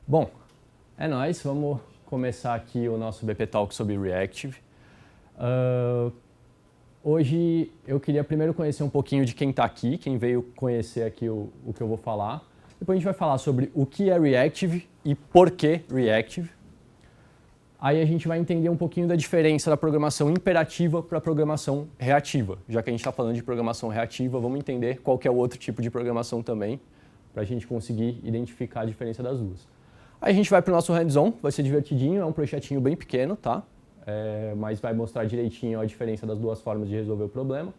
Bom, é nóis, vamos começar aqui o nosso BP Talk sobre Reactive. Hoje eu queria primeiro conhecer um pouquinho de quem está aqui, quem veio conhecer aqui o que eu vou falar. Depois a gente vai falar sobre o que é Reactive e por que Reactive. Aí a gente vai entender um pouquinho da diferença da programação imperativa para a programação reativa. Já que a gente está falando de programação reativa, vamos entender qual que é o outro tipo de programação também, para a gente conseguir identificar a diferença das duas. Aí a gente vai para o nosso hands-on, vai ser divertidinho, é um projetinho bem pequeno, tá? Mas vai mostrar direitinho a diferença das duas formas de resolver o problema.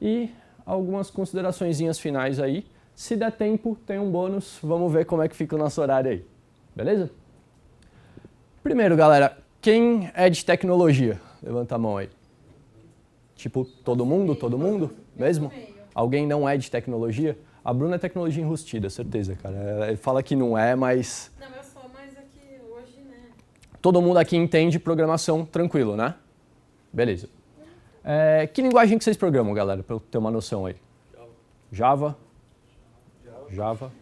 E algumas consideraçõezinhas finais aí. Se der tempo, tem um bônus, vamos ver como é que fica o nosso horário aí. Beleza? Primeiro, galera, quem é de tecnologia? Levanta a mão aí. Tipo, todo mundo? Todo mundo? Mesmo? Alguém não é de tecnologia? A Bruna é tecnologia enrustida, certeza, cara. Ele fala que não é, mas... Não, eu sou, mas aqui hoje, né? Todo mundo aqui entende programação tranquilo, né? Beleza. Que linguagem que vocês programam, galera, para eu ter uma noção aí? Java? Java.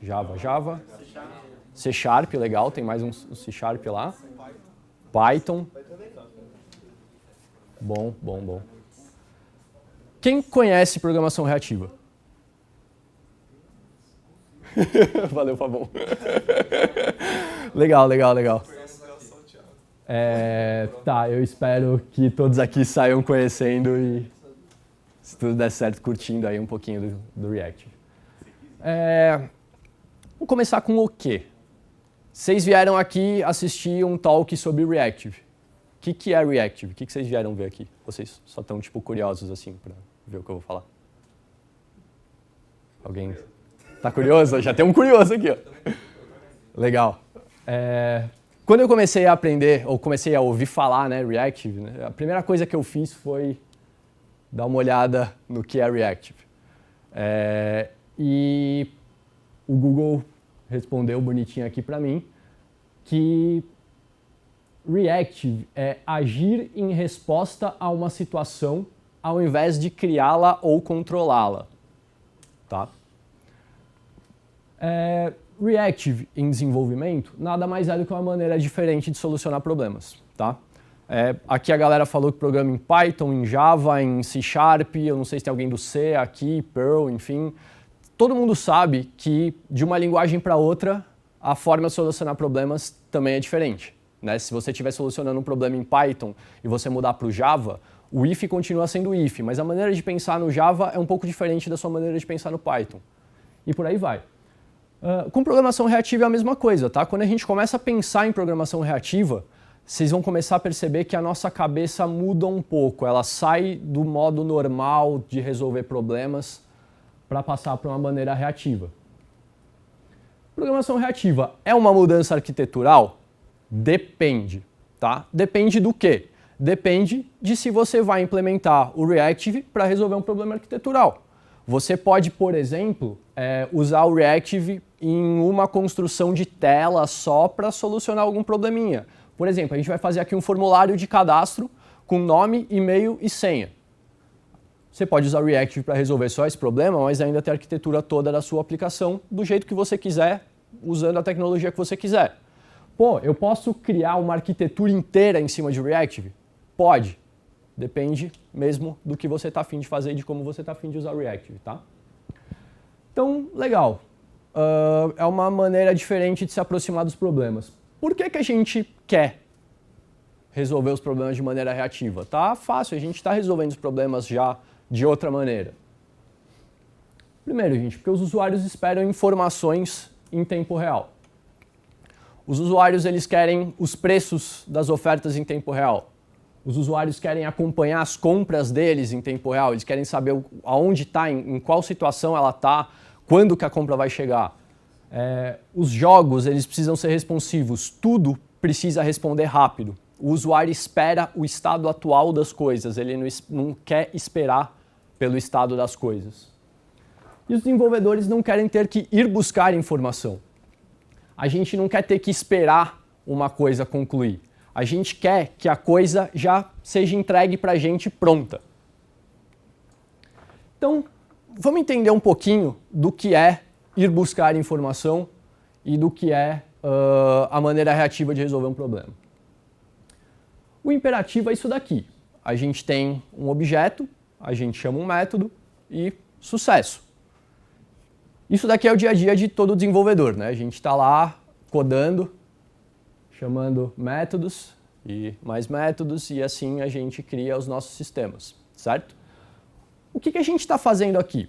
C Sharp, legal, tem mais um C Sharp lá. Python. Bom. Quem conhece programação reativa? Valeu, Fabão. Legal. Tá, eu espero que todos aqui saiam conhecendo e, se tudo der certo, curtindo aí um pouquinho do Reactive. Vou começar com o quê? Vocês vieram aqui assistir um talk sobre Reactive. O que é Reactive? O que vocês vieram ver aqui? Vocês só estão tipo curiosos assim para ver o que eu vou falar? Alguém tá curioso? Já tem um curioso aqui, ó. Legal. Quando eu comecei a aprender, ou comecei a ouvir falar, né, Reactive, né, a primeira coisa que eu fiz foi dar uma olhada no que é Reactive. E o Google respondeu bonitinho aqui para mim que Reactive é agir em resposta a uma situação ao invés de criá-la ou controlá-la. Tá? Reactive em desenvolvimento nada mais é do que uma maneira diferente de solucionar problemas. Tá? Aqui a galera falou que programa em Python, em Java, em C Sharp, eu não sei se tem alguém do C aqui, Perl, enfim. Todo mundo sabe que de uma linguagem para outra, a forma de solucionar problemas também é diferente. Né? Se você estiver solucionando um problema em Python e você mudar para o Java, o if continua sendo if, mas a maneira de pensar no Java é um pouco diferente da sua maneira de pensar no Python. E por aí vai. Com programação reativa é a mesma coisa, tá? Quando a gente começa a pensar em programação reativa, vocês vão começar a perceber que a nossa cabeça muda um pouco. Ela sai do modo normal de resolver problemas para passar para uma maneira reativa. Programação reativa é uma mudança arquitetural? Depende, tá? Depende do quê? Depende de se você vai implementar o Reactive para resolver um problema arquitetural. Você pode, por exemplo, usar o Reactive em uma construção de tela só para solucionar algum probleminha. Por exemplo, a gente vai fazer aqui um formulário de cadastro com nome, e-mail e senha. Você pode usar o Reactive para resolver só esse problema, mas ainda ter a arquitetura toda da sua aplicação do jeito que você quiser, usando a tecnologia que você quiser. Pô, eu posso criar uma arquitetura inteira em cima de Reactive? Pode. Depende mesmo do que você está afim de fazer e de como você está afim de usar o Reactive, tá? Então, legal. É uma maneira diferente de se aproximar dos problemas. Por que a gente quer resolver os problemas de maneira reativa? Tá fácil, a gente está resolvendo os problemas já de outra maneira. Primeiro, gente, porque os usuários esperam informações em tempo real. Os usuários eles querem os preços das ofertas em tempo real. Os usuários querem acompanhar as compras deles em tempo real. Eles querem saber aonde está, em qual situação ela está, quando que a compra vai chegar. Os jogos eles precisam ser responsivos. Tudo precisa responder rápido. O usuário espera o estado atual das coisas. Ele não quer esperar pelo estado das coisas. E os desenvolvedores não querem ter que ir buscar informação. A gente não quer ter que esperar uma coisa concluir. A gente quer que a coisa já seja entregue para a gente pronta. Então, vamos entender um pouquinho do que é ir buscar informação e do que é a maneira reativa de resolver um problema. O imperativo é isso daqui. A gente tem um objeto, a gente chama um método e sucesso. Isso daqui é o dia a dia de todo desenvolvedor, né? A gente está lá codando, chamando métodos e assim a gente cria os nossos sistemas, certo? O que a gente está fazendo aqui?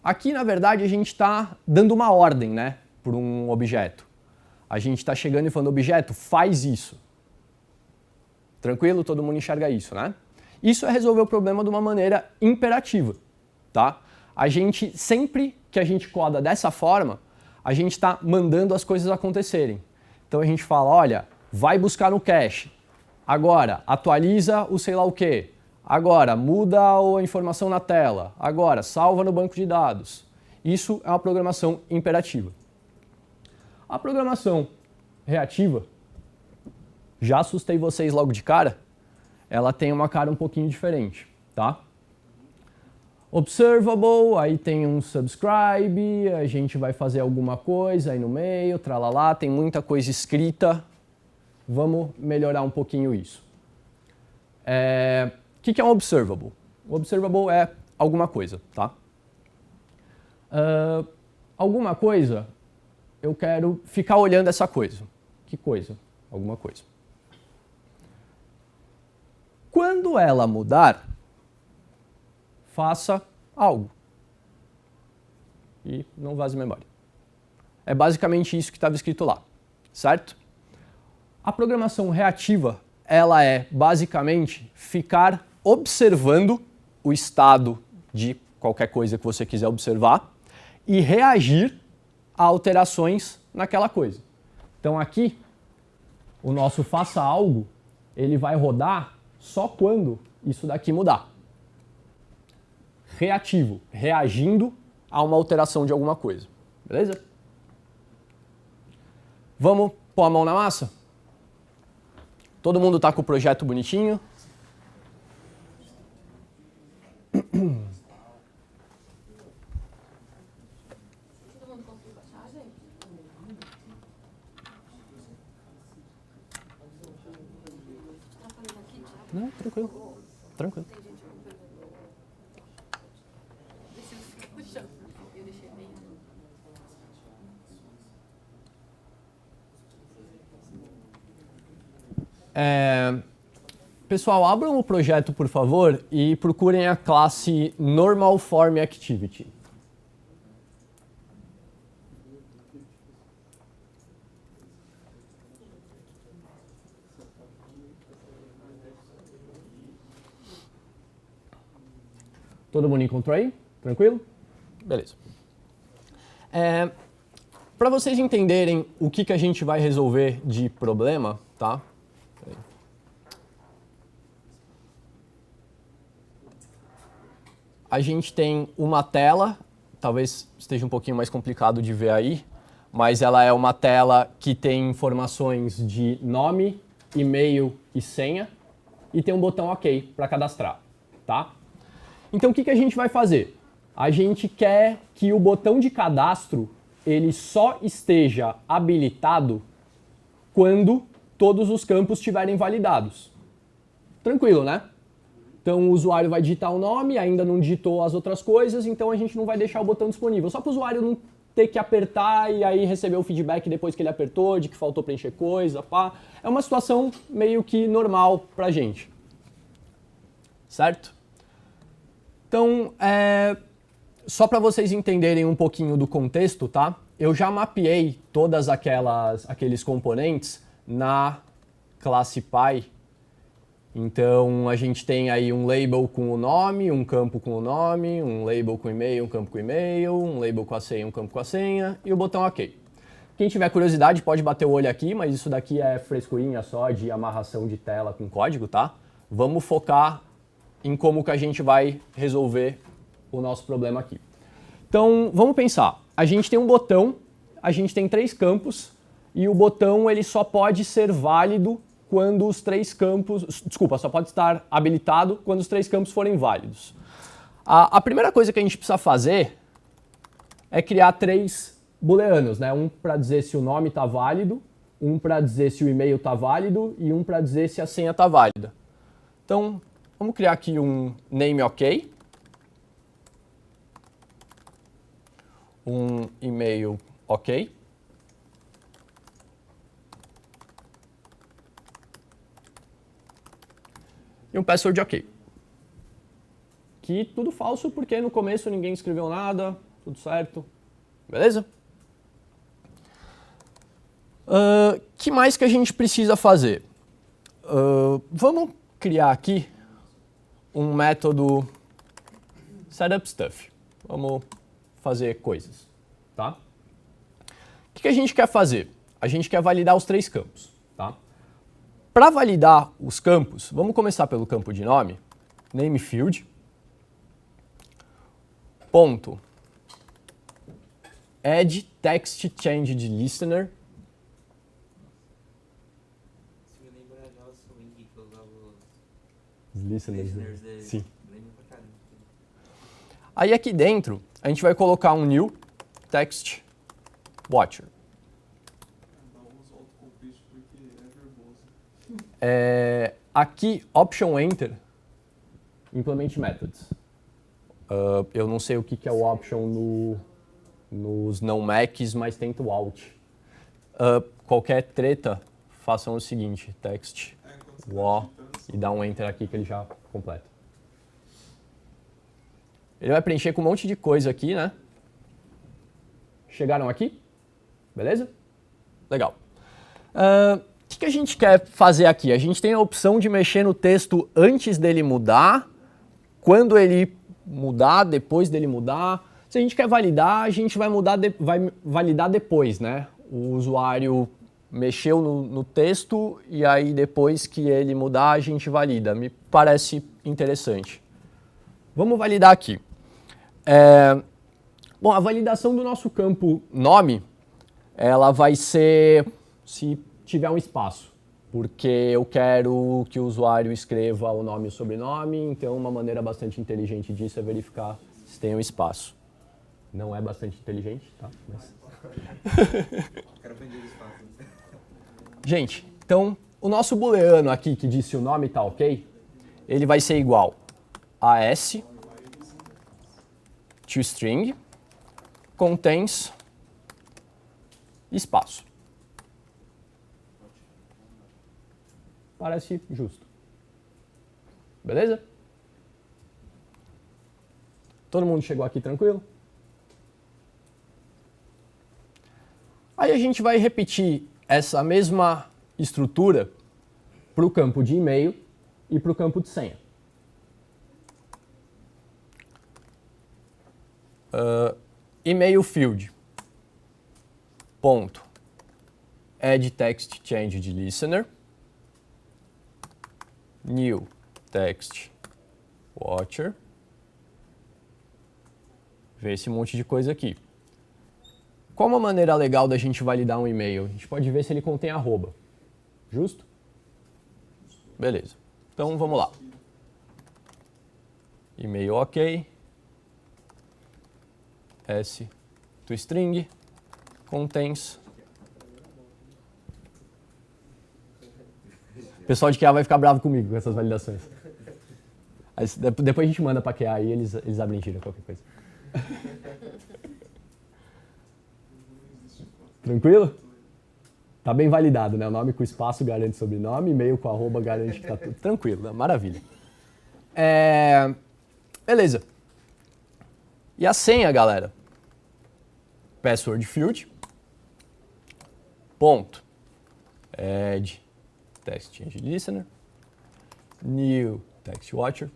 Aqui, na verdade, a gente está dando uma ordem, né, para um objeto. A gente está chegando e falando, objeto, faz isso. Tranquilo? Todo mundo enxerga isso, né? Isso é resolver o problema de uma maneira imperativa, tá? A gente, sempre que a gente coda dessa forma, a gente está mandando as coisas acontecerem. Então a gente fala, olha, vai buscar no cache. Agora, atualiza o sei lá o quê. Agora, muda a informação na tela. Agora, salva no banco de dados. Isso é uma programação imperativa. A programação reativa, já assustei vocês logo de cara, ela tem uma cara um pouquinho diferente, tá? Observable, aí tem um subscribe, a gente vai fazer alguma coisa aí no meio, tralalá, tem muita coisa escrita. Vamos melhorar um pouquinho isso. O que é um observable? O observable é alguma coisa, tá? Alguma coisa, eu quero ficar olhando essa coisa. Que coisa? Alguma coisa. Quando ela mudar, faça algo. E não vaze memória. É basicamente isso que estava escrito lá, certo? A programação reativa, ela é basicamente ficar observando o estado de qualquer coisa que você quiser observar e reagir a alterações naquela coisa. Então aqui, o nosso faça algo, ele vai rodar só quando isso daqui mudar. Reativo, reagindo a uma alteração de alguma coisa. Beleza? Vamos pôr a mão na massa? Todo mundo está com o projeto bonitinho? Todo mundo conseguiu baixar, gente? Tá falando aqui, Thiago? Não, tranquilo. Tranquilo. Tem gente acompanhando. Deixa eu ficar puxando. Eu deixei bem. Pessoal, abram o projeto, por favor, e procurem a classe Normal Form Activity. Todo mundo encontrou aí? Tranquilo? Beleza. Para vocês entenderem o que a gente vai resolver de problema, tá? A gente tem uma tela, talvez esteja um pouquinho mais complicado de ver aí, mas ela é uma tela que tem informações de nome, e-mail e senha, e tem um botão OK para cadastrar, tá? Então o que a gente vai fazer? A gente quer que o botão de cadastro ele só esteja habilitado quando todos os campos estiverem validados. Tranquilo, né? Então o usuário vai digitar o nome, ainda não digitou as outras coisas, então a gente não vai deixar o botão disponível. Só para o usuário não ter que apertar e aí receber o feedback depois que ele apertou, de que faltou preencher coisa, pá. É uma situação meio que normal para a gente. Certo? Então, só para vocês entenderem um pouquinho do contexto, tá? Eu já mapeei todas aqueles componentes na classe Py. Então, a gente tem aí um label com o nome, um campo com o nome, um label com e-mail, um campo com e-mail, um label com a senha, um campo com a senha e o botão OK. Quem tiver curiosidade pode bater o olho aqui, mas isso daqui é frescurinha só de amarração de tela com código, tá? Vamos focar em como que a gente vai resolver o nosso problema aqui. Então, vamos pensar. A gente tem um botão, a gente tem 3 campos e o botão ele só pode ser válido quando os 3 campos... Desculpa, só pode estar habilitado quando os 3 campos forem válidos. A primeira coisa que a gente precisa fazer é criar 3 booleanos, né? Um para dizer se o nome está válido, um para dizer se o e-mail está válido e um para dizer se a senha está válida. Então, vamos criar aqui um name OK, um e-mail OK, e um password OK. Que tudo falso porque no começo ninguém escreveu nada, tudo certo, beleza? Que mais que a gente precisa fazer? Vamos criar aqui um método setupStuff. Vamos fazer coisas, tá? O que a gente quer fazer? A gente quer validar os 3 campos, tá? Para validar os campos, vamos começar pelo campo de nome, nameField, ponto, add text changed listener. Se me lembra já o swing que eu usava os Listeners, listeners dele. sim. Lembra pra caramba. Aí aqui dentro, a gente vai colocar um new text watcher. Aqui, option enter, implement methods. Eu não sei o que é o option nos não Macs, mas tenta o alt. Qualquer treta, façam o seguinte, text wa e dá um enter aqui que ele já completa. Ele vai preencher com um monte de coisa aqui, né? Chegaram aqui? Beleza? Legal. O que a gente quer fazer aqui? A gente tem a opção de mexer no texto antes dele mudar, quando ele mudar, depois dele mudar. Se a gente quer validar, a gente vai validar depois, né? O usuário mexeu no texto e aí depois que ele mudar, a gente valida. Me parece interessante. Vamos validar aqui. Bom, a validação do nosso campo nome, ela vai ser se tiver um espaço, porque eu quero que o usuário escreva o nome e o sobrenome, então uma maneira bastante inteligente disso é verificar se tem um espaço. Não é bastante inteligente, tá? Mas... Quero aprender isso fácil. Gente, então o nosso booleano aqui que diz se o nome está ok, ele vai ser igual a s toString contains espaço. Parece justo. Beleza? Todo mundo chegou aqui tranquilo? Aí a gente vai repetir essa mesma estrutura para o campo de e-mail e para o campo de senha. E-mail field ponto add text change de listener, new text watcher, ver esse monte de coisa aqui. Qual uma maneira legal da gente validar um e-mail? A gente pode ver se ele contém arroba. Justo? Beleza. Então vamos lá. E-mail ok. S toString contains. O pessoal de QA vai ficar bravo comigo com essas validações. Depois a gente manda para QA e eles abrem tira qualquer coisa. Tranquilo? Tá bem validado, né? O nome com espaço garante sobrenome, e-mail com arroba garante que tá tudo tranquilo, né? Maravilha. Beleza. E a senha, galera? Password field ponto add text change listener, new text watcher,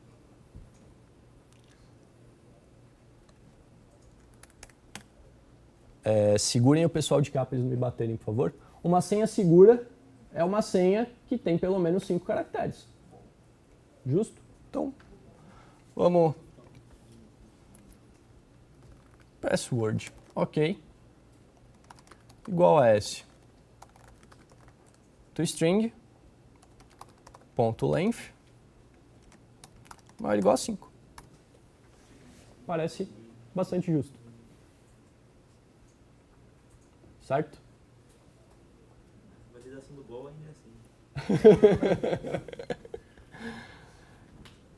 segurem o pessoal de cá para eles não me baterem, por favor. Uma senha segura é uma senha que tem pelo menos 5 caracteres. Justo? Então, vamos. Password, ok. Igual a S. toString, ponto length, maior ou igual a 5. Parece bastante justo. certo? Validação do gol ainda é assim.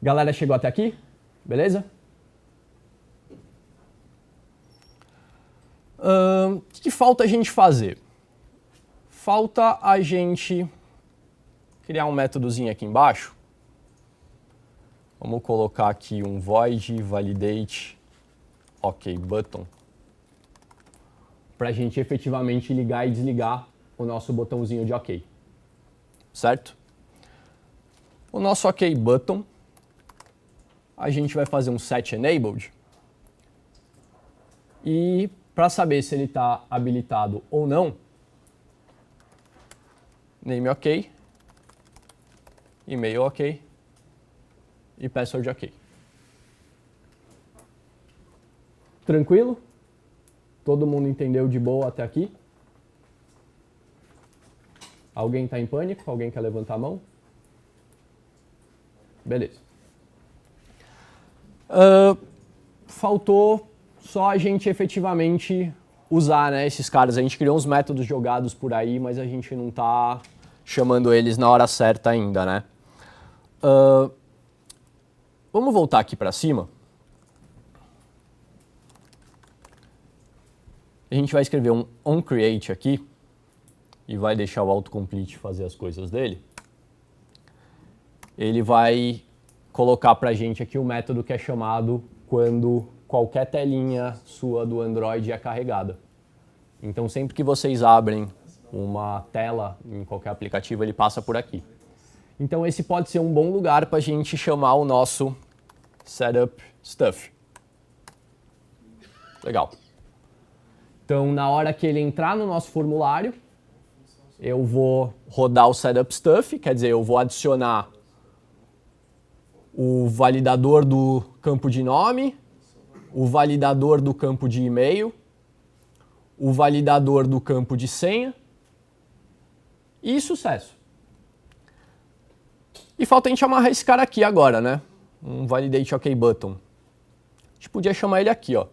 Galera, chegou até aqui? Beleza? O que falta a gente fazer? Falta a gente criar um métodozinho aqui embaixo. Vamos colocar aqui um void validate OK button para a gente efetivamente ligar e desligar o nosso botãozinho de OK. Certo? O nosso OK button, a gente vai fazer um set enabled e para saber se ele está habilitado ou não, name OK, e-mail OK e password OK. Tranquilo? Todo mundo entendeu de boa até aqui? Alguém está em pânico? Alguém quer levantar a mão? Beleza. Faltou só a gente efetivamente usar, né, esses caras. A gente criou uns métodos jogados por aí, mas a gente não está chamando eles na hora certa ainda, né? Vamos voltar aqui para cima. A gente vai escrever um onCreate aqui e vai deixar o autocomplete fazer as coisas dele. Ele vai colocar para a gente aqui o método que é chamado quando qualquer telinha sua do Android é carregada. Então, sempre que vocês abrem uma tela em qualquer aplicativo, ele passa por aqui. Então, esse pode ser um bom lugar para a gente chamar o nosso setup stuff. Legal. Então, na hora que ele entrar no nosso formulário, eu vou rodar o setup stuff, quer dizer, eu vou adicionar o validador do campo de nome, o validador do campo de e-mail, o validador do campo de senha e sucesso. E falta a gente amarrar esse cara aqui agora, né? Um validate OK button. A gente podia chamar ele aqui, ó.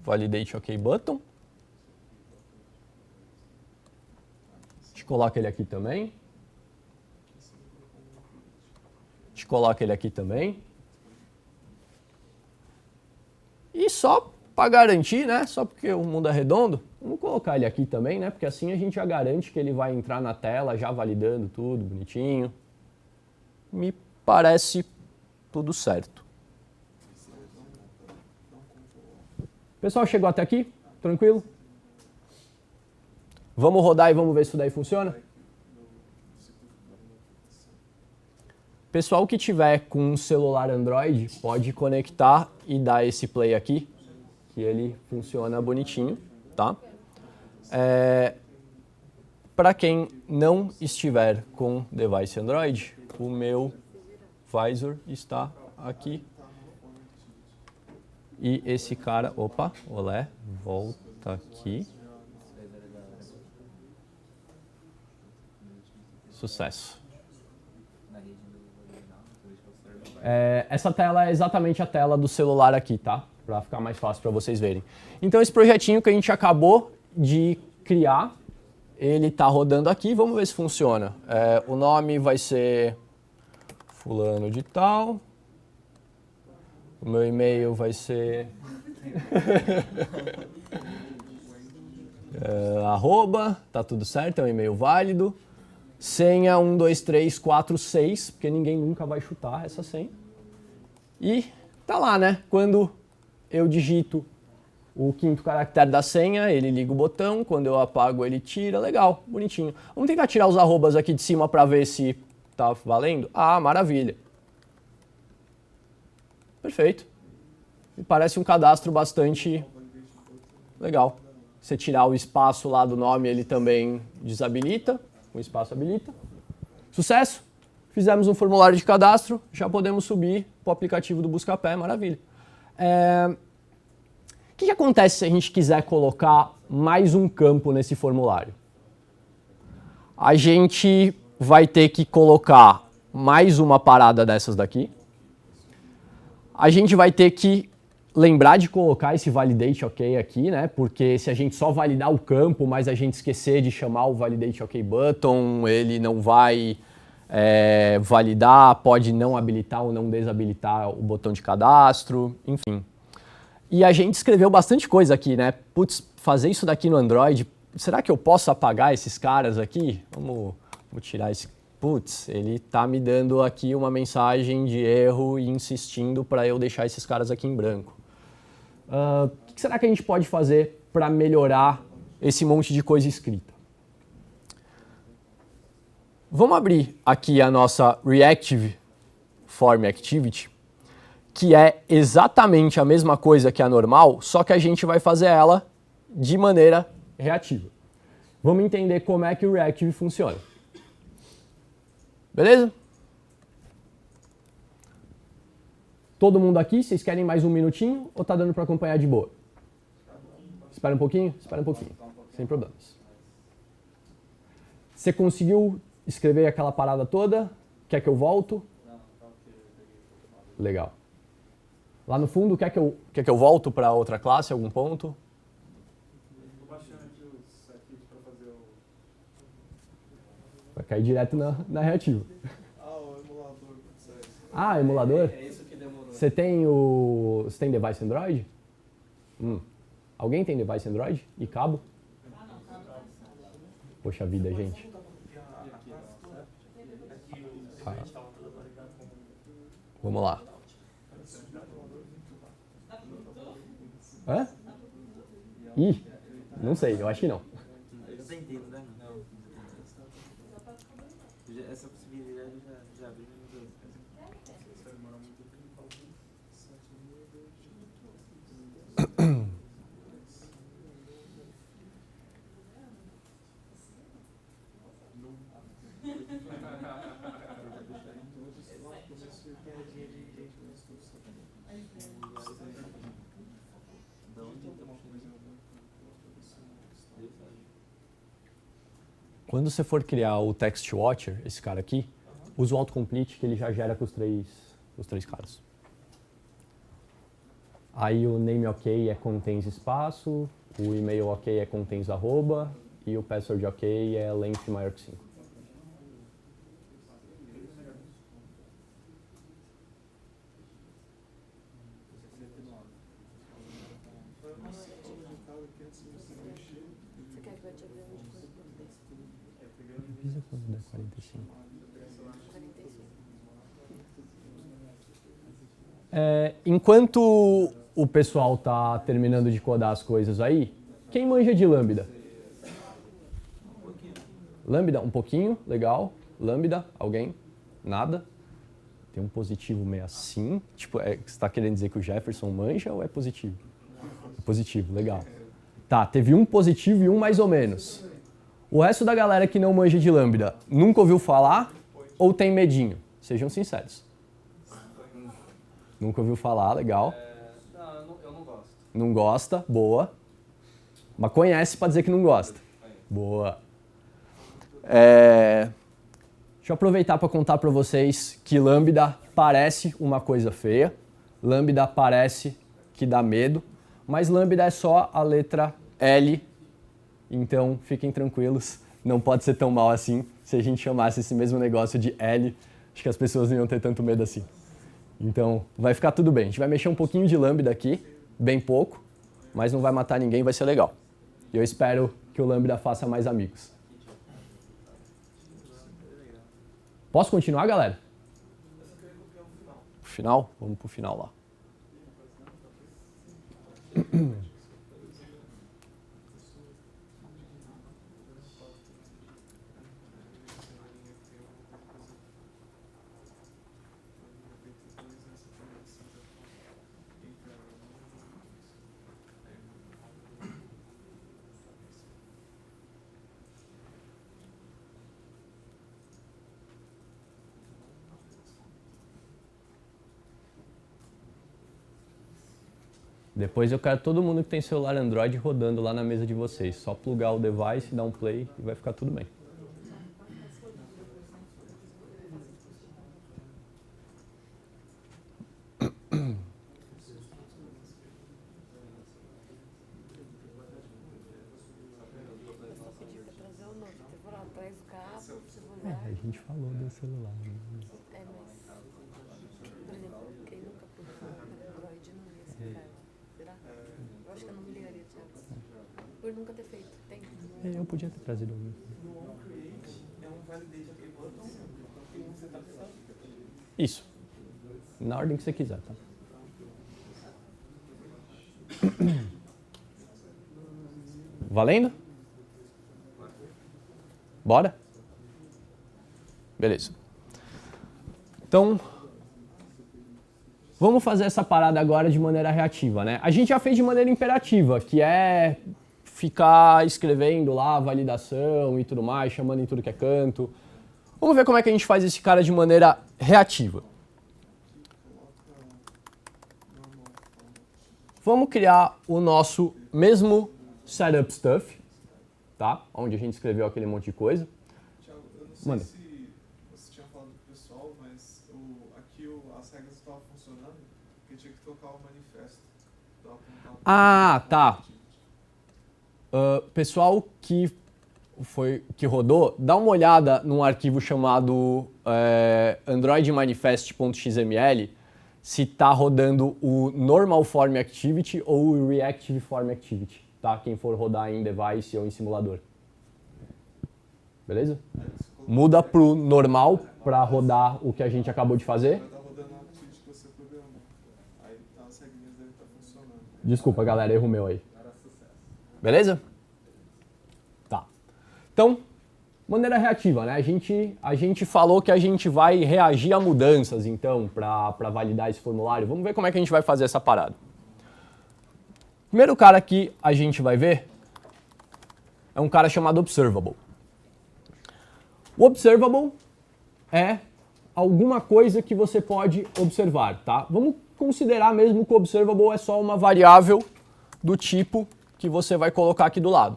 Validate OK button. A gente coloca ele aqui também. A gente coloca ele aqui também. E só para garantir, né? Só porque o mundo é redondo, vamos colocar ele aqui também, né? Porque assim a gente já garante que ele vai entrar na tela já validando tudo bonitinho. Me parece tudo certo. Pessoal, chegou até aqui? Tranquilo? Vamos rodar e vamos ver se isso daí funciona? Pessoal que tiver com um celular Android, pode conectar e dar esse play aqui, que ele funciona bonitinho, tá? Para quem não estiver com device Android, o meu Visor está aqui. E esse cara, opa, olé, volta aqui. Sucesso. Essa tela é exatamente a tela do celular aqui, tá? Para ficar mais fácil para vocês verem. Então esse projetinho que a gente acabou de criar, ele está rodando aqui. Vamos ver se funciona. O nome vai ser fulano de tal. O meu e-mail vai ser arroba, tá tudo certo, é um e-mail válido. Senha 12346, porque ninguém nunca vai chutar essa senha. E tá lá, né? Quando eu digito o quinto caractere da senha, ele liga o botão. Quando eu apago, ele tira. Legal, bonitinho. Vamos tentar tirar os arrobas aqui de cima para ver se tá valendo. Ah, maravilha. Perfeito. Me parece um cadastro bastante legal. Você tirar o espaço lá do nome, ele também desabilita. O espaço habilita. Sucesso! Fizemos um formulário de cadastro, já podemos subir para o aplicativo do Buscapé, maravilha. O que acontece se a gente quiser colocar mais um campo nesse formulário? A gente vai ter que colocar mais uma parada dessas daqui. A gente vai ter que lembrar de colocar esse validate OK aqui, né? Porque se a gente só validar o campo, mas a gente esquecer de chamar o validate OK button, ele não vai validar, pode não habilitar ou não desabilitar o botão de cadastro, enfim. E a gente escreveu bastante coisa aqui, né? Putz, fazer isso daqui no Android, será que eu posso apagar esses caras aqui? Vou tirar esse... Putz, ele tá me dando aqui uma mensagem de erro e insistindo para eu deixar esses caras aqui em branco. O que será que a gente pode fazer para melhorar esse monte de coisa escrita? Vamos abrir aqui a nossa Reactive Form Activity, que é exatamente a mesma coisa que a normal, só que a gente vai fazer ela de maneira reativa. Vamos entender como é que o Reactive funciona. Beleza? Todo mundo aqui, vocês querem mais um minutinho ou tá dando para acompanhar de boa? Espera um pouquinho? Espera um pouquinho, sem problemas. Você conseguiu escrever aquela parada toda? Quer que eu volto? Legal. Lá no fundo, quer que eu volto para outra classe, algum ponto? Estou baixando aqui os arquivos para fazer o... Vai cair direto na reativa. o emulador do CS. Ah, emulador? É isso que demorou. Você tem device Android? Alguém tem device Android e cabo? Poxa vida, gente. Ah. Vamos lá. Hã? Ih, não sei, eu acho que não. Eu tentei, não dá não. Essa possibilidade já abriu no meu Quando você for criar o Text Watcher, esse cara aqui, usa o autocomplete que ele já gera com os três caras. Aí o name ok é contains espaço, o e-mail ok é contains arroba e o password ok é length maior que 5. Você quer que eu te avise de quanto tempo? Avisa quando der 45. 45. Enquanto o pessoal tá terminando de codar as coisas aí, quem manja de Lambda? Lambda, um pouquinho, legal. Lambda, alguém? Nada? Tem um positivo meio assim. Tipo, você está querendo dizer que o Jefferson manja ou é positivo? É positivo, legal. Tá, teve um positivo e um mais ou menos. O resto da galera que não manja de Lambda nunca ouviu falar ou tem medinho? Sejam sinceros. Nunca ouviu falar, legal. Não, eu não gosto. Não gosta, boa. Mas conhece para dizer que não gosta. Boa. Deixa eu aproveitar para contar para vocês que Lambda parece uma coisa feia. Lambda parece que dá medo. Mas Lambda é só a letra L. Então fiquem tranquilos. Não pode ser tão mal assim. Se a gente chamasse esse mesmo negócio de L, acho que as pessoas não iam ter tanto medo assim. Então vai ficar tudo bem. A gente vai mexer um pouquinho de Lambda aqui, bem pouco, mas não vai matar ninguém, vai ser legal. E eu espero que o Lambda faça mais amigos. Posso continuar, galera? Pro final? Vamos pro final lá. Depois eu quero todo mundo que tem celular Android rodando lá na mesa de vocês. Só plugar o device, dar um play e vai ficar tudo bem. celular. A gente falou do celular. É, mas, por exemplo, quem nunca programou Android não ia aceitar ela. Será? Eu acho que eu não me ligaria, Thiago. Por nunca ter feito. Tem. Eu podia ter trazido algum. No OnCreate é um validate aquele botão que você está pensando. Isso. Na ordem que você quiser, tá? Valendo? Bora? Beleza. Então, vamos fazer essa parada agora de maneira reativa, né? A gente já fez de maneira imperativa, que é ficar escrevendo lá a validação e tudo mais, chamando em tudo que é canto. Vamos ver como é que a gente faz esse cara de maneira reativa. Vamos criar o nosso mesmo setup stuff, tá? Onde a gente escreveu aquele monte de coisa. Thiago, eu não sei Manda. se você tinha falado com o pessoal, mas aqui as regras estavam funcionando, porque tinha que tocar o manifesto. Ah, tá. Pessoal que rodou, dá uma olhada num arquivo chamado androidmanifest.xml se está rodando o normal form activity ou o reactive form activity, tá? Quem for rodar em device ou em simulador. Beleza? Muda pro normal para rodar o que a gente acabou de fazer. Vai estar rodando a activity que você programou. Aí as regrinhas devem estar funcionando. Desculpa, galera, erro meu aí. Beleza? Tá. Então, maneira reativa, né? A gente falou que a gente vai reagir a mudanças, então, para validar esse formulário. Vamos ver como é que a gente vai fazer essa parada. Primeiro cara que a gente vai ver é um cara chamado observable. O observable é alguma coisa que você pode observar, tá? Vamos considerar mesmo que o observable é só uma variável do tipo que você vai colocar aqui do lado.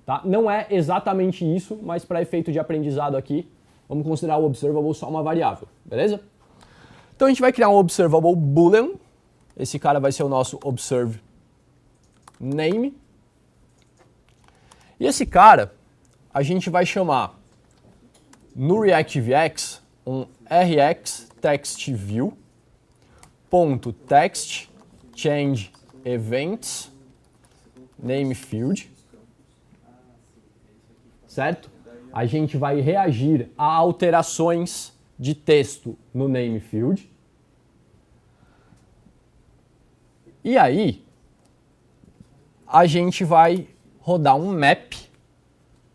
Tá? Não é exatamente isso, mas para efeito de aprendizado aqui, vamos considerar o observable só uma variável, beleza? Então a gente vai criar um observable boolean. Esse cara vai ser o nosso observe name. E esse cara a gente vai chamar no ReactiveX um rxTextView.text change events name field. Certo? A gente vai reagir a alterações de texto no name field. E aí, a gente vai rodar um map.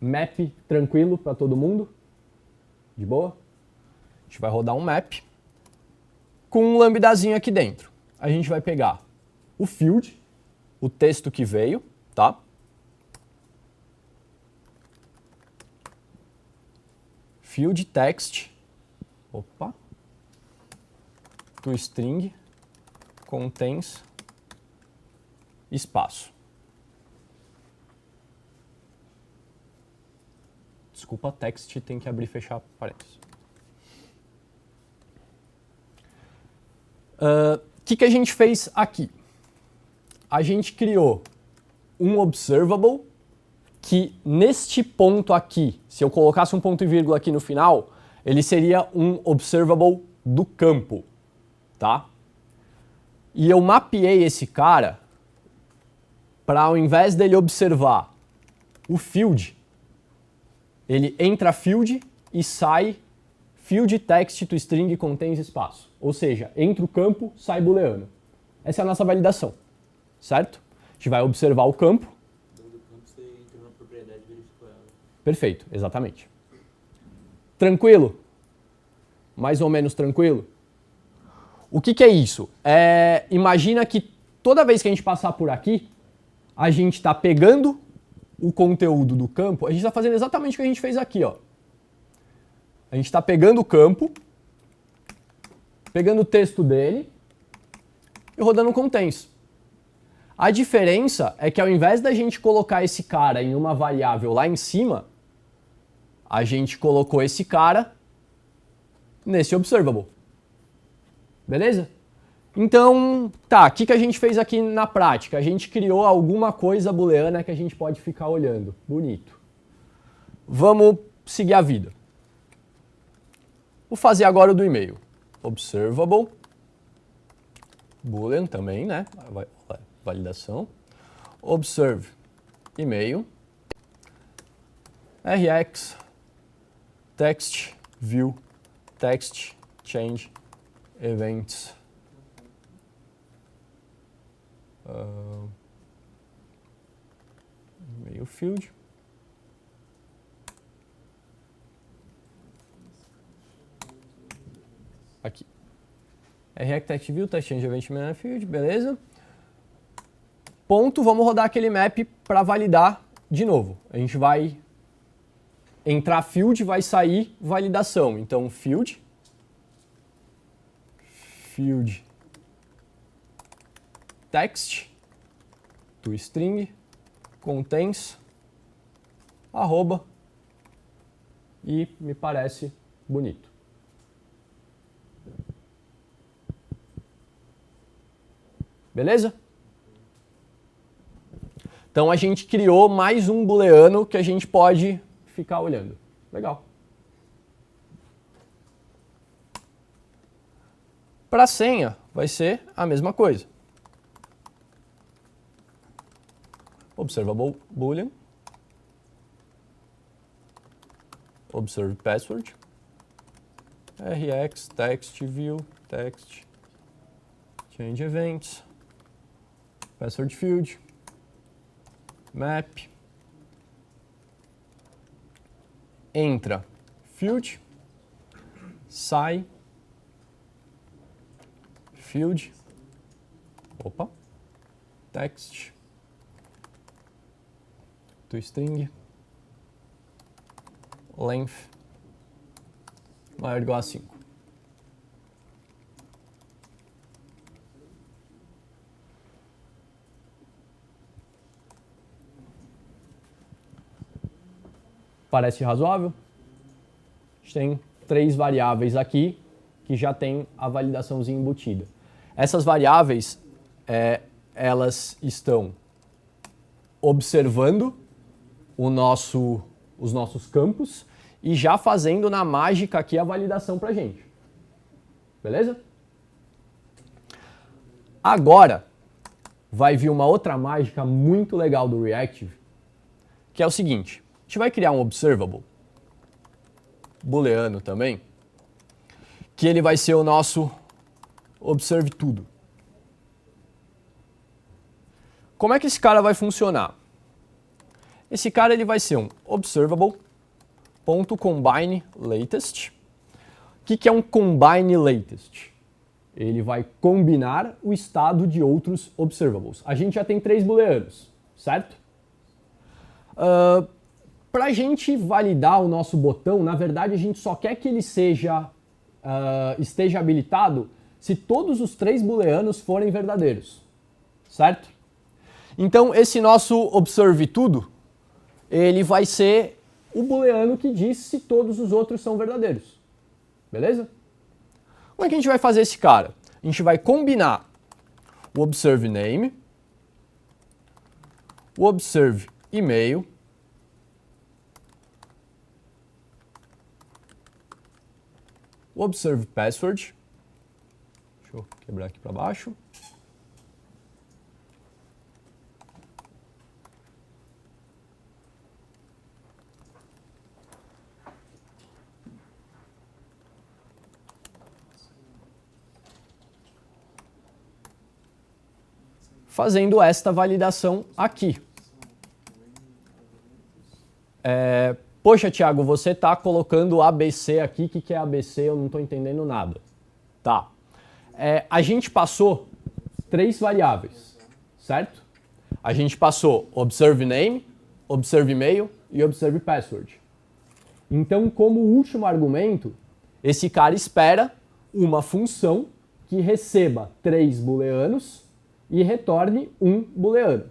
Map tranquilo para todo mundo? De boa? A gente vai rodar um map com um lambdazinho aqui dentro. A gente vai pegar o field, o texto que veio, tá? Field text, toString contains espaço. Desculpa, text tem que abrir e fechar parênteses. O que a gente fez aqui? A gente criou um observable que neste ponto aqui, se eu colocasse um ponto e vírgula aqui no final, ele seria um observable do campo, tá? E eu mapeei esse cara para, ao invés dele observar o field, ele entra field e sai field text to string contains espaço. Ou seja, entra o campo, sai booleano. Essa é a nossa validação, certo? A gente vai observar o campo. Perfeito, exatamente. Tranquilo? Mais ou menos tranquilo? O que é isso? Imagina que toda vez que a gente passar por aqui, a gente está pegando o conteúdo do campo, a gente está fazendo exatamente o que a gente fez aqui, ó. A gente está pegando o campo, pegando o texto dele e rodando um contains. A diferença é que ao invés da gente colocar esse cara em uma variável lá em cima, a gente colocou esse cara nesse observable. Beleza? Então, tá, o que a gente fez aqui na prática? A gente criou alguma coisa booleana que a gente pode ficar olhando. Bonito. Vamos seguir a vida. Vou fazer agora o do e-mail. Observable, boolean também, né? Validação. Observe e-mail. Rx, text, view, text, change, events. E-mail field. Aqui. Rx, text, view, text, change, event, email field, beleza? Ponto, vamos rodar aquele map para validar de novo. A gente vai entrar field, vai sair validação. Então, field text to string contains arroba e me parece bonito. Beleza? Então a gente criou mais um booleano que a gente pode ficar olhando. Legal. Para a senha vai ser a mesma coisa. Observable boolean. Observe password. Rx, text, view, text, change events, password field, map, entra field, sai field, text, to string, length, maior ou igual a 5. Parece razoável? A gente tem 3 variáveis aqui que já tem a validaçãozinha embutida. Essas variáveis, elas estão observando os nossos campos e já fazendo na mágica aqui a validação para a gente. Beleza? Agora, vai vir uma outra mágica muito legal do Reactive, que é o seguinte. A gente vai criar um observable, booleano também, que ele vai ser o nosso observe tudo. Como é que esse cara vai funcionar? Esse cara ele vai ser um observable.combineLatest. O que é um combine_latest? Ele vai combinar o estado de outros observables. A gente já tem 3 booleanos, certo? Para a gente validar o nosso botão, na verdade a gente só quer que ele esteja habilitado se todos os 3 booleanos forem verdadeiros, certo? Então esse nosso observe tudo, ele vai ser o booleano que diz se todos os outros são verdadeiros, beleza? Como é que a gente vai fazer esse cara? A gente vai combinar o observe name, o observe email, o observe password. Deixa eu quebrar aqui para baixo. Fazendo esta validação aqui. Poxa, Thiago, você está colocando ABC aqui. O que é ABC? Eu não estou entendendo nada. Tá. A gente passou 3 variáveis, certo? A gente passou observe name, observe email e observe password. Então, como último argumento, esse cara espera uma função que receba 3 booleanos e retorne um booleano.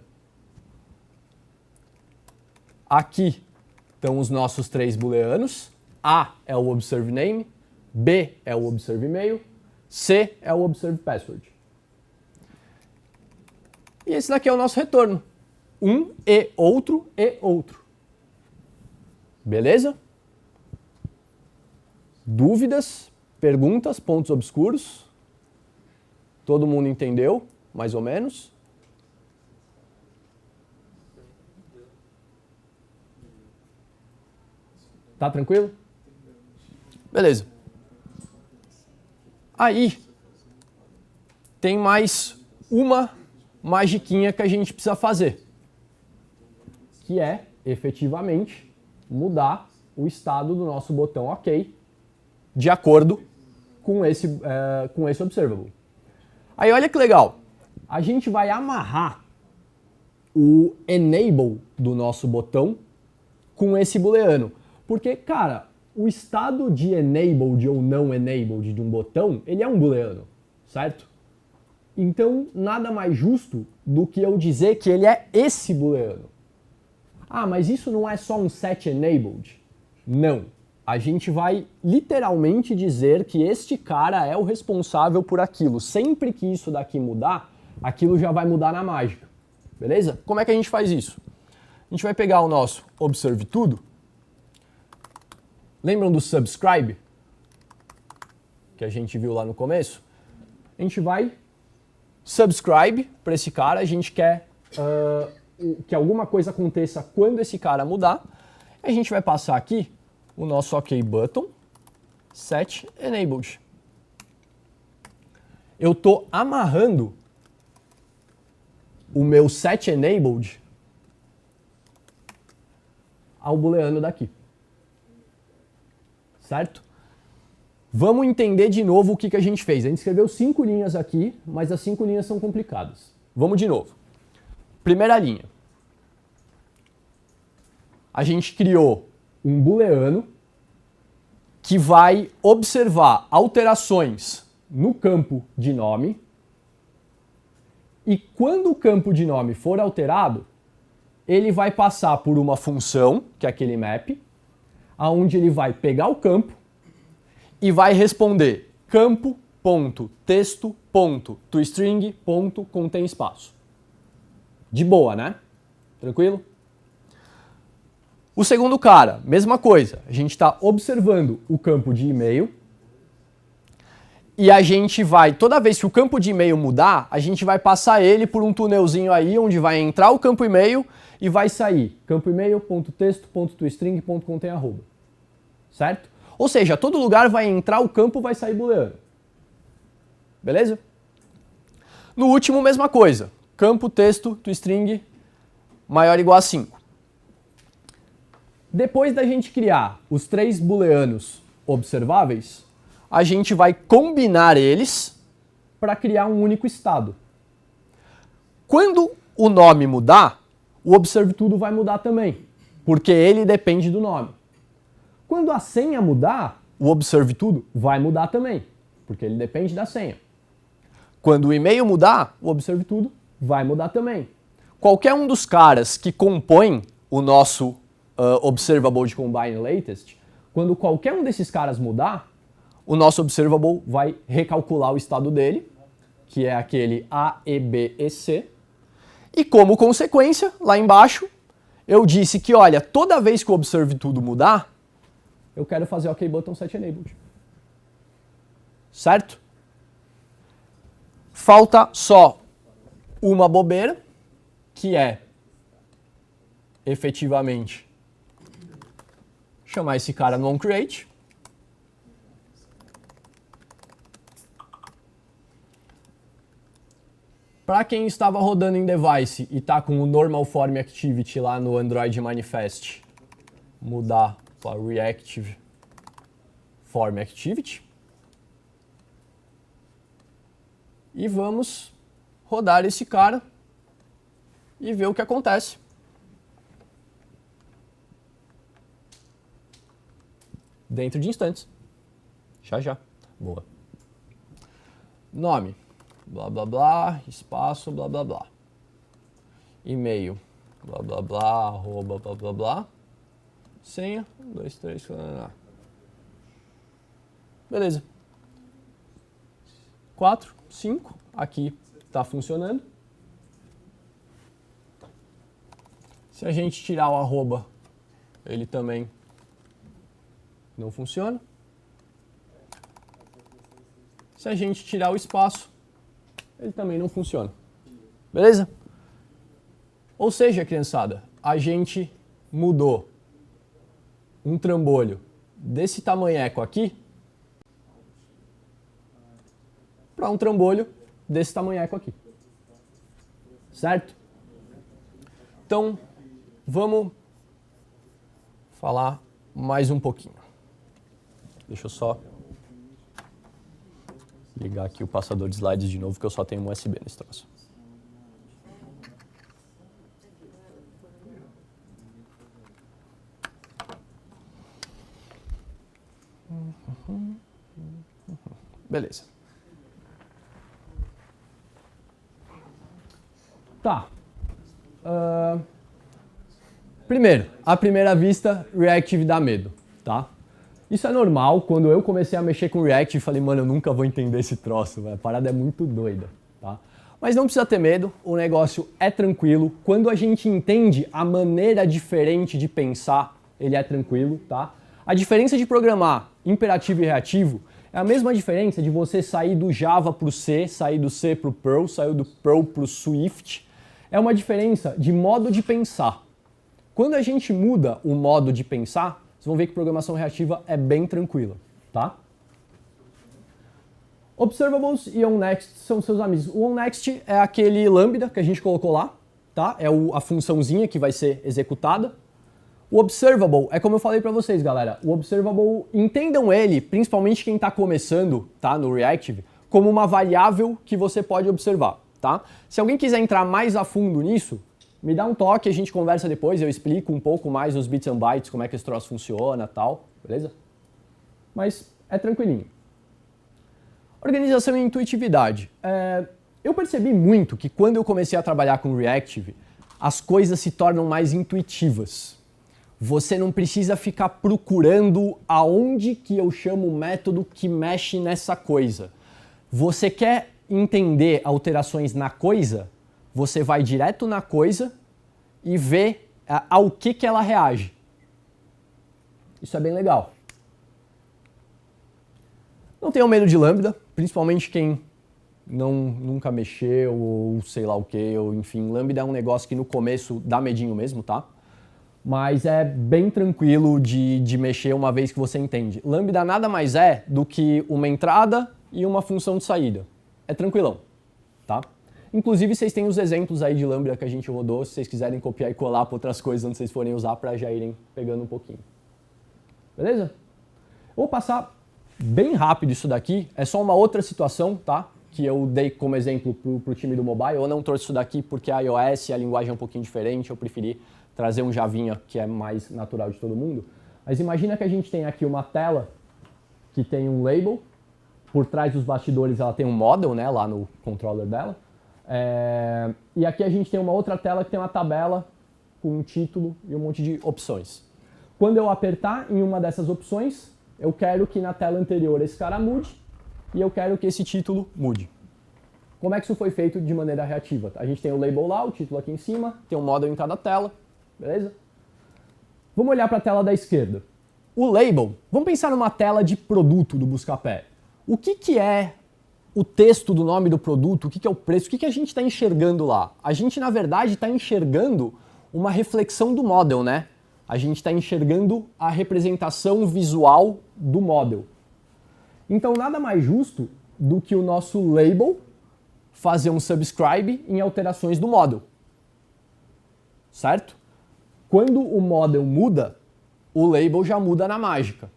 Aqui estão os nossos 3 booleanos. A é o observe name, B é o observe email, C é o observe password. E esse daqui é o nosso retorno. Um e outro e outro. Beleza? Dúvidas, perguntas, pontos obscuros? Todo mundo entendeu, mais ou menos? Tá tranquilo? Beleza. Aí, tem mais uma magiquinha que a gente precisa fazer, que é, efetivamente, mudar o estado do nosso botão OK de acordo com esse observable. Aí, olha que legal. A gente vai amarrar o enable do nosso botão com esse booleano. Porque, cara, o estado de enabled ou não enabled de um botão, ele é um booleano, certo? Então, nada mais justo do que eu dizer que ele é esse booleano. Ah, mas isso não é só um set enabled? Não. A gente vai literalmente dizer que este cara é o responsável por aquilo. Sempre que isso daqui mudar, aquilo já vai mudar na mágica. Beleza? Como é que a gente faz isso? A gente vai pegar o nosso observe tudo. Lembram do subscribe? Que a gente viu lá no começo? A gente vai subscribe para esse cara. A gente quer que alguma coisa aconteça quando esse cara mudar. A gente vai passar aqui o nosso OK button set enabled. Eu estou amarrando o meu set enabled ao booleano daqui. Certo? Vamos entender de novo o que a gente fez. A gente escreveu 5 linhas aqui, mas as 5 linhas são complicadas. Vamos de novo. Primeira linha. A gente criou um booleano que vai observar alterações no campo de nome. E quando o campo de nome for alterado, ele vai passar por uma função, que é aquele map, aonde ele vai pegar o campo e vai responder campo.texto.toString.contém espaço. De boa, né? Tranquilo? O segundo cara, mesma coisa. A gente está observando o campo de e-mail e a gente vai, toda vez que o campo de e-mail mudar, a gente vai passar ele por um túnelzinho aí, onde vai entrar o campo e-mail e vai sair campo e-mail.texto.toString.contém arroba. Certo? Ou seja, todo lugar vai entrar o campo, vai sair booleano. Beleza? No último, mesma coisa. Campo, texto, toString, maior ou igual a 5. Depois da gente criar os 3 booleanos observáveis, a gente vai combinar eles para criar um único estado. Quando o nome mudar, o observe tudo vai mudar também, porque ele depende do nome. Quando a senha mudar, o observe tudo vai mudar também, porque ele depende da senha. Quando o e-mail mudar, o observe tudo vai mudar também. Qualquer um dos caras que compõem o nosso observable de combine latest, quando qualquer um desses caras mudar, o nosso observable vai recalcular o estado dele, que é aquele A, E, B e C. E como consequência, lá embaixo, eu disse que, olha, toda vez que o observe tudo mudar, eu quero fazer OK button set enabled. Certo? Falta só uma bobeira, que é, efetivamente, chamar esse cara no onCreate. Para quem estava rodando em device e está com o normal form activity lá no Android Manifest, mudar para reactive form activity. E vamos rodar esse cara e ver o que acontece. Dentro de instantes. Já. Boa. Nome. Blá, blá, blá. Espaço, blá, blá, blá. E-mail. Blá, blá, blá. Arroba, blá, blá, blá. Senha. 1, 2, 3. Beleza. 4, 5. Aqui está funcionando. Se a gente tirar o arroba, ele também não funciona. Se a gente tirar o espaço, ele também não funciona. Beleza? Ou seja, criançada, a gente mudou um trambolho desse tamanheco aqui para um trambolho desse tamanheco aqui. Certo? Então, vamos falar mais um pouquinho. Deixa eu só ligar aqui o passador de slides de novo, que eu só tenho um USB nesse troço. Beleza. Tá. Primeiro, à primeira vista, Reactive dá medo, tá? Isso é normal. Quando eu comecei a mexer com Reactive, falei, mano, eu nunca vou entender esse troço, véio. A parada é muito doida, tá? Mas não precisa ter medo, o negócio é tranquilo. Quando a gente entende a maneira diferente de pensar, ele é tranquilo, tá? A diferença de programar imperativo e reativo é a mesma diferença de você sair do Java para o C, sair do C para o Perl, sair do Perl para o Swift. É uma diferença de modo de pensar. Quando a gente muda o modo de pensar, vocês vão ver que programação reativa é bem tranquila, tá? Observables e onNext são seus amigos. O onNext é aquele lambda que a gente colocou lá, tá? É a funçãozinha que vai ser executada. O observable é como eu falei para vocês, galera. O observable, entendam ele, principalmente quem está começando, tá, no Reactive, como uma variável que você pode observar, tá? Se alguém quiser entrar mais a fundo nisso, me dá um toque, a gente conversa depois, eu explico um pouco mais os bits and bytes, como é que esse troço funciona e tal, beleza? Mas é tranquilinho. Organização e intuitividade. Eu percebi muito que quando eu comecei a trabalhar com Reactive, as coisas se tornam mais intuitivas. Você não precisa ficar procurando aonde que eu chamo o método que mexe nessa coisa. Você quer entender alterações na coisa, você vai direto na coisa e vê ao que ela reage. Isso é bem legal. Não tenham medo de lambda, principalmente quem nunca mexeu ou sei lá o que, ou enfim, lambda é um negócio que no começo dá medinho mesmo, tá? Mas é bem tranquilo de mexer uma vez que você entende. Lambda nada mais é do que uma entrada e uma função de saída. É tranquilão, tá? Inclusive, vocês têm os exemplos aí de lambda que a gente rodou, se vocês quiserem copiar e colar para outras coisas onde vocês forem usar para já irem pegando um pouquinho. Beleza? Vou passar bem rápido isso daqui, é só uma outra situação, tá? Que eu dei como exemplo pro time do mobile. Eu não trouxe isso daqui porque a iOS, a linguagem é um pouquinho diferente, eu preferi trazer um Javinha que é mais natural de todo mundo. Mas imagina que a gente tem aqui uma tela que tem um label, por trás dos bastidores ela tem um model, né, lá no controller dela. E aqui a gente tem uma outra tela que tem uma tabela com um título e um monte de opções. Quando eu apertar em uma dessas opções, eu quero que na tela anterior esse cara mude e eu quero que esse título mude. Como é que isso foi feito de maneira reativa? A gente tem o label lá, o título aqui em cima, tem um model em cada tela, beleza? Vamos olhar para a tela da esquerda. O label, vamos pensar numa tela de produto do Buscapé. O que é o texto do nome do produto, o que é o preço, o que a gente está enxergando lá? A gente, na verdade, está enxergando uma reflexão do model, né? A gente está enxergando a representação visual do model. Então, nada mais justo do que o nosso label fazer um subscribe em alterações do model. Certo? Quando o model muda, o label já muda na mágica.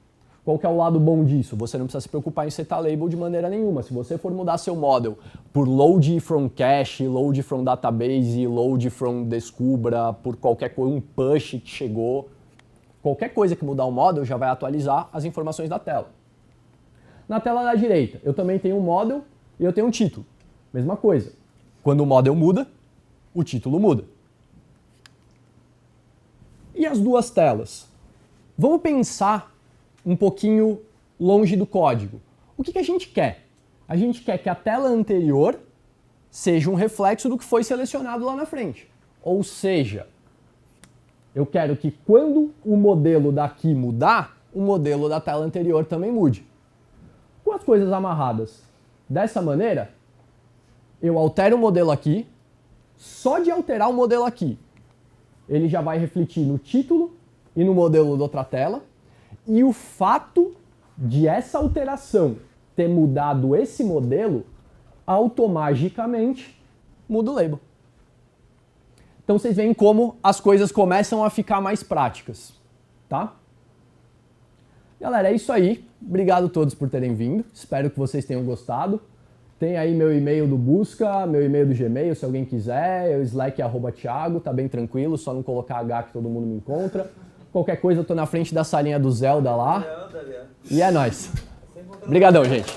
Qual que é o lado bom disso? Você não precisa se preocupar em setar label de maneira nenhuma. Se você for mudar seu model por load from cache, load from database, load from descubra, por qualquer coisa, um push que chegou, qualquer coisa que mudar o model já vai atualizar as informações da tela. Na tela da direita, eu também tenho um model e eu tenho um título. Mesma coisa. Quando o model muda, o título muda. E as duas telas? Vamos pensar um pouquinho longe do código. O que a gente quer? A gente quer que a tela anterior seja um reflexo do que foi selecionado lá na frente. Ou seja, eu quero que quando o modelo daqui mudar, o modelo da tela anterior também mude. Com as coisas amarradas, Dessa maneira, eu altero o modelo aqui, só de alterar o modelo aqui, ele já vai refletir no título e no modelo da outra tela, e o fato de essa alteração ter mudado esse modelo, automaticamente muda o label. Então vocês veem como as coisas começam a ficar mais práticas, tá? Galera, é isso aí. Obrigado a todos por terem vindo. Espero que vocês tenham gostado. Tem aí meu e-mail do Busca, meu e-mail do Gmail, se alguém quiser. O Slack@Thiago, tá bem tranquilo, só não colocar H que todo mundo me encontra. Qualquer coisa, eu tô na frente da salinha do Zelda lá. E é nóis. Obrigadão, gente.